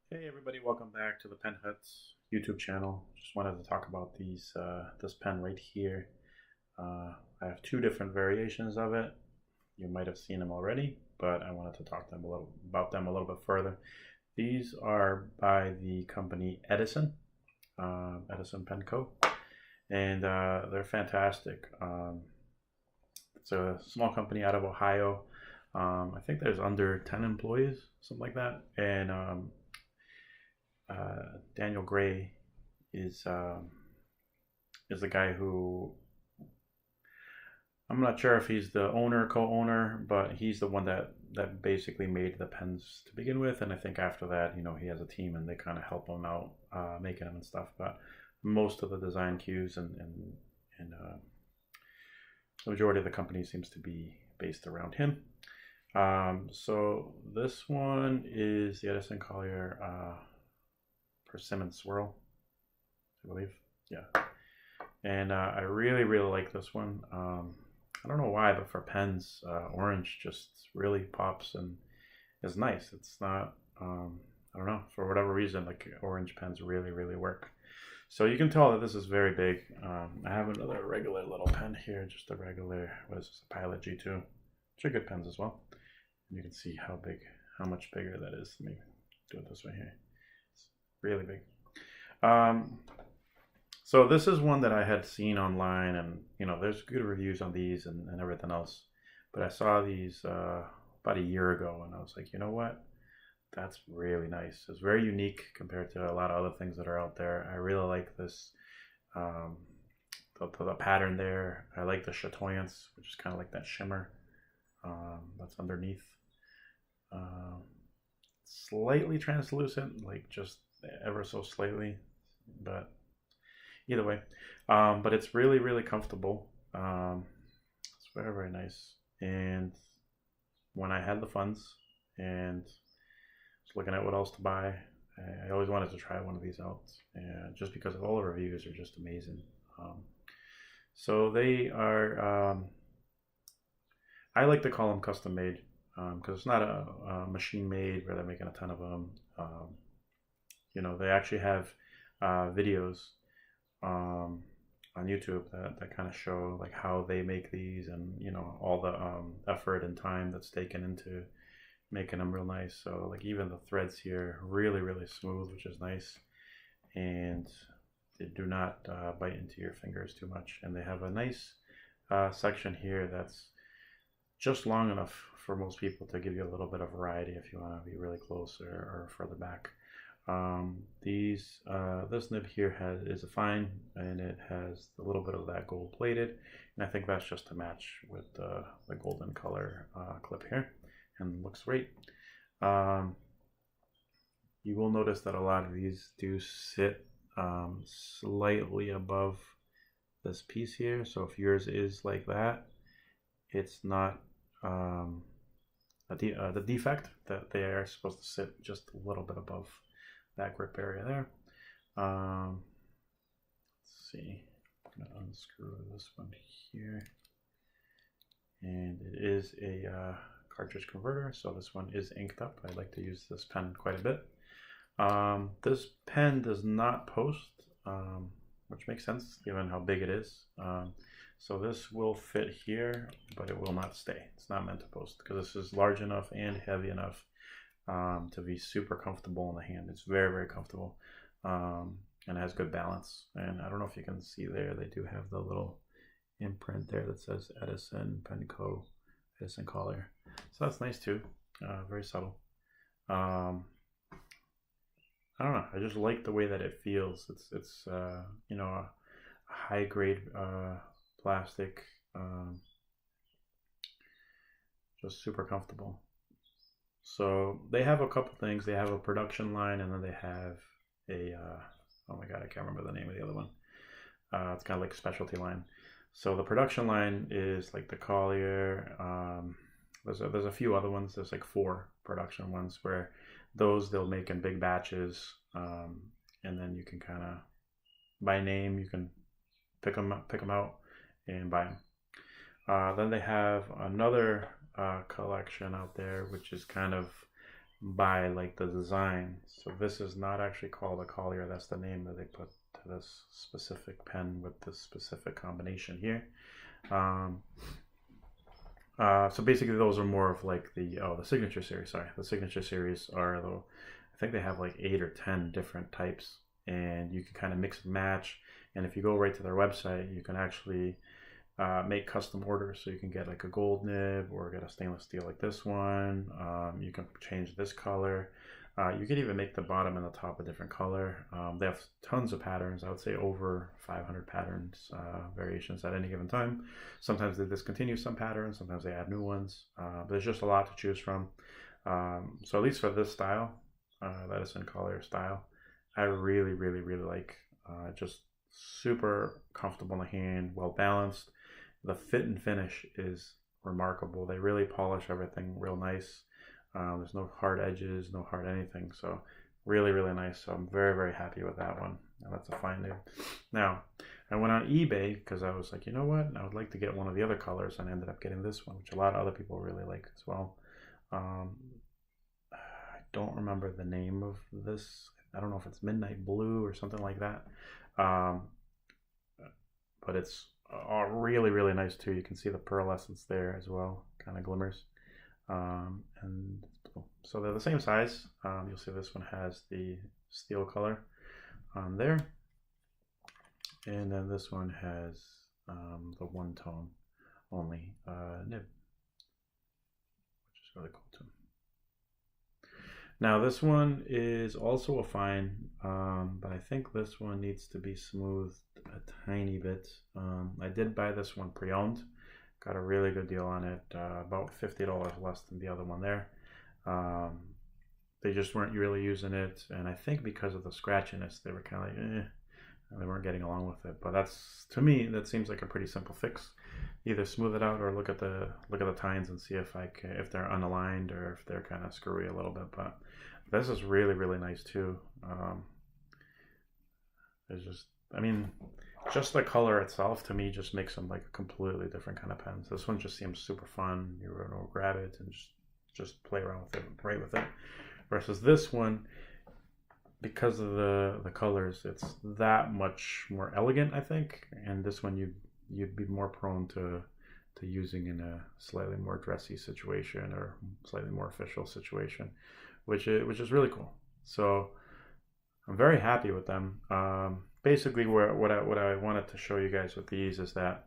Hey everybody, welcome back to the Pen Huts YouTube channel. Just wanted to talk about this pen right here. I have two different variations of it. You might have seen them already, but I wanted to talk about them a little bit further. These are by the company Edison, Edison Pen Co, and they're fantastic. It's a small company out of Ohio. I think there's under 10 employees, something like that, and Daniel Gray is the guy who, I'm not sure if he's the owner, co-owner, but he's the one that basically made the pens to begin with. And I think after that, he has a team and they kind of help him out making them and stuff. But most of the design cues and the majority of the company seems to be based around him. So this one is the Edison Collier Persimmon Swirl, I believe. Yeah. And I really like this one. I don't know why, but for pens, orange just really pops and is nice. It's not, I don't know, for whatever reason, like orange pens really work. So you can tell that this is very big. I have another regular little pen here, just a regular, what is this, a Pilot G2. Which are good pens as well. And you can see how much bigger that is. Let me do it this way here. It's really big. So this is one that I had seen online, and there's good reviews on these and everything else. But I saw these about a year ago, and I was like, you know what? That's really nice. It's very unique compared to a lot of other things that are out there. I really like this, the pattern there. I like the chatoyance, which is kind of like that shimmer that's underneath. Slightly translucent, like just ever so slightly, but either way, but it's really comfortable. It's very nice. And when I had the funds and was looking at what else to buy, I always wanted to try one of these out, and just because of all the reviews are just amazing. So they are, I like to call them custom made, because it's not a machine made where they're making a ton of them. They actually have videos on YouTube that kind of show like how they make these, and all the effort and time that's taken into making them real nice. So like even the threads here really smooth, which is nice, and they do not bite into your fingers too much. And they have a nice section here that's just long enough for most people to give you a little bit of variety if you want to be really close or further back. This nib here is a fine, and it has a little bit of that gold plated, and I think that's just to match with the golden color clip here, and looks great. You will notice that a lot of these do sit slightly above this piece here, so if yours is like that, it's not the defect, that they are supposed to sit just a little bit above that grip area there. Let's see, I'm gonna unscrew this one here, and it is a cartridge converter, so this one is inked up. I like to use this pen quite a bit. This pen does not post, which makes sense given how big it is. So this will fit here, but it will not stay. It's not meant to post because this is large enough and heavy enough to be super comfortable in the hand. It's very comfortable, and it has good balance. And I don't know if you can see there, they do have the little imprint there that says Edison Pen Co, Edison Collier. So that's nice too, very subtle. I don't know, I just like the way that it feels. It's a high grade plastic, just super comfortable. So they have a couple things. They have a production line, and then they have a oh my god, I can't remember the name of the other one. It's kind of like a specialty line. So the production line is like the Collier. There's a few other ones. There's like 4 production ones where those they'll make in big batches, and then you can kind of by name you can pick them out and buy them. Then they have another collection out there, which is kind of by like the design. So this is not actually called a Collier. That's the name that they put to this specific pen with this specific combination here. So basically those are more of like the signature series. Sorry, the signature series are the, I think they have like 8 or 10 different types, and you can kind of mix and match. And if you go right to their website, you can actually make custom orders. So you can get like a gold nib or get a stainless steel like this one. You can change this color. You can even make the bottom and the top a different color. They have tons of patterns. I would say over 500 patterns, variations at any given time. Sometimes they discontinue some patterns, sometimes they add new ones. There's just a lot to choose from. So at least for this style, the Edison Collier style, I really, really, really like. Just super comfortable in the hand, well balanced. The fit and finish is remarkable. They really polish everything real nice. There's no hard edges, no hard anything. So really, really nice. So I'm very, very happy with that one. And that's a fine nib. Now, I went on eBay because I was like, you know what? I would like to get one of the other colors, and I ended up getting this one, which a lot of other people really like as well. I don't remember the name of this. I don't know if it's Midnight Blue or something like that. But it's really, really nice too. You can see the pearlescence there as well, kind of glimmers. And so they're the same size. You'll see this one has the steel color on there, and then this one has the one tone only nib, which is really cool too. Now this one is also a fine, but I think this one needs to be smoothed a tiny bit. I did buy this one pre-owned. Got a really good deal on it, about $50 less than the other one there. They just weren't really using it, and I think because of the scratchiness, they were kind of like, and they weren't getting along with it. But that's, to me, that seems like a pretty simple fix. Either smooth it out or look at the tines and see if they're unaligned or if they're kind of screwy a little bit. But this is really, really nice too. It's just, I mean, just the color itself to me just makes them like a completely different kind of pens. This one just seems super fun. You're going to grab it and just play around with it, right with it. Versus this one, because of the colors, it's that much more elegant, I think. And this one you'd be more prone to using in a slightly more dressy situation or slightly more official situation, which is really cool. So I'm very happy with them. Basically, what I wanted to show you guys with these is that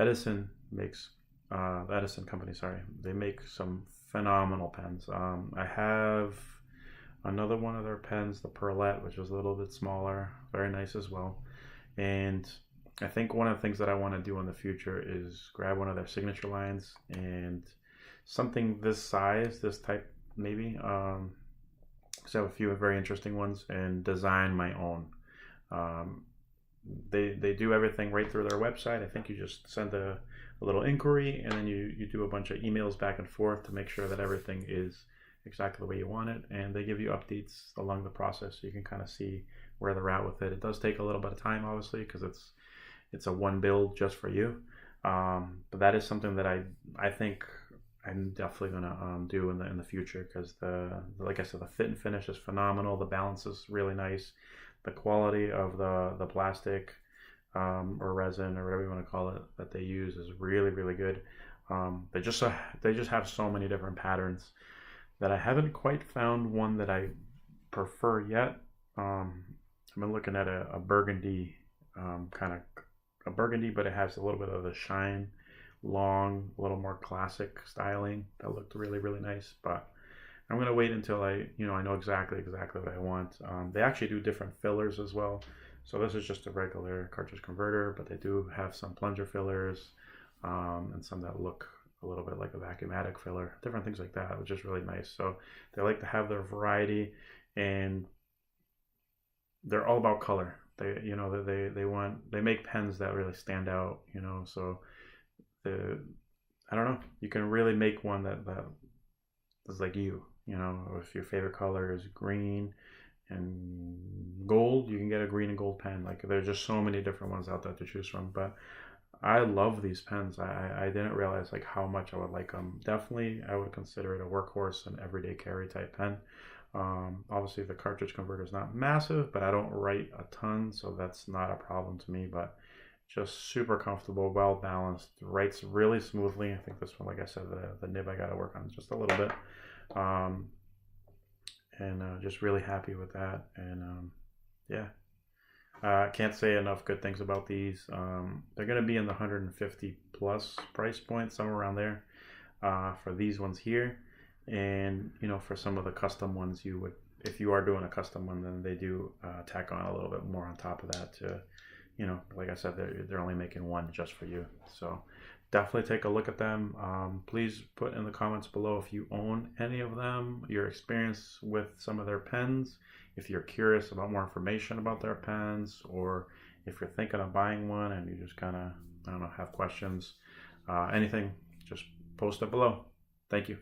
Edison makes, the Edison company, sorry, they make some phenomenal pens. I have another one of their pens, the Perlette, which is a little bit smaller, very nice as well. And I think one of the things that I want to do in the future is grab one of their signature lines and something this size, this type maybe. So I have a few very interesting ones, and design my own. They do everything right through their website. I think you just send a little inquiry, and then you do a bunch of emails back and forth to make sure that everything is exactly the way you want it, and they give you updates along the process so you can kind of see where they're at with it. It does take a little bit of time, obviously, because it's a one build just for you, but that is something that I think I'm definitely gonna do in the future, because like I said, the fit and finish is phenomenal. The balance is really nice. The quality of the plastic or resin or whatever you want to call it that they use is really, really good. They just have so many different patterns that I haven't quite found one that I prefer yet. I've been looking at a burgundy, kind of a burgundy, but it has a little bit of the shine, long, a little more classic styling that looked really, really nice. But I'm gonna wait until I know exactly what I want. They actually do different fillers as well. So this is just a regular cartridge converter, but they do have some plunger fillers, and some that look a little bit like a vacuumatic filler, different things like that, which is really nice. So they like to have their variety, and they're all about color. They make pens that really stand out, so I don't know, you can really make one that is like if your favorite color is green and gold, you can get a green and gold pen. Like, there's just so many different ones out there to choose from. But I love these pens. I didn't realize like how much I would like them. Definitely, I would consider it a workhorse and everyday carry type pen. Obviously, the cartridge converter is not massive, but I don't write a ton, so that's not a problem to me. But just super comfortable, well balanced, writes really smoothly. I think this one, like I said, the nib I got to work on just a little bit. And just really happy with that. And yeah. Can't say enough good things about these. They're going to be in the 150 plus price point, somewhere around there, for these ones here. And you know, for some of the custom ones, you would, if you are doing a custom one, then they do tack on a little bit more on top of that to, you know, like I said, they're only making one just for you. So definitely take a look at them. Please put in the comments below if you own any of them, your experience with some of their pens. If you're curious about more information about their pens, or if you're thinking of buying one and you just kind of, I don't know, have questions, anything, just post it below. Thank you.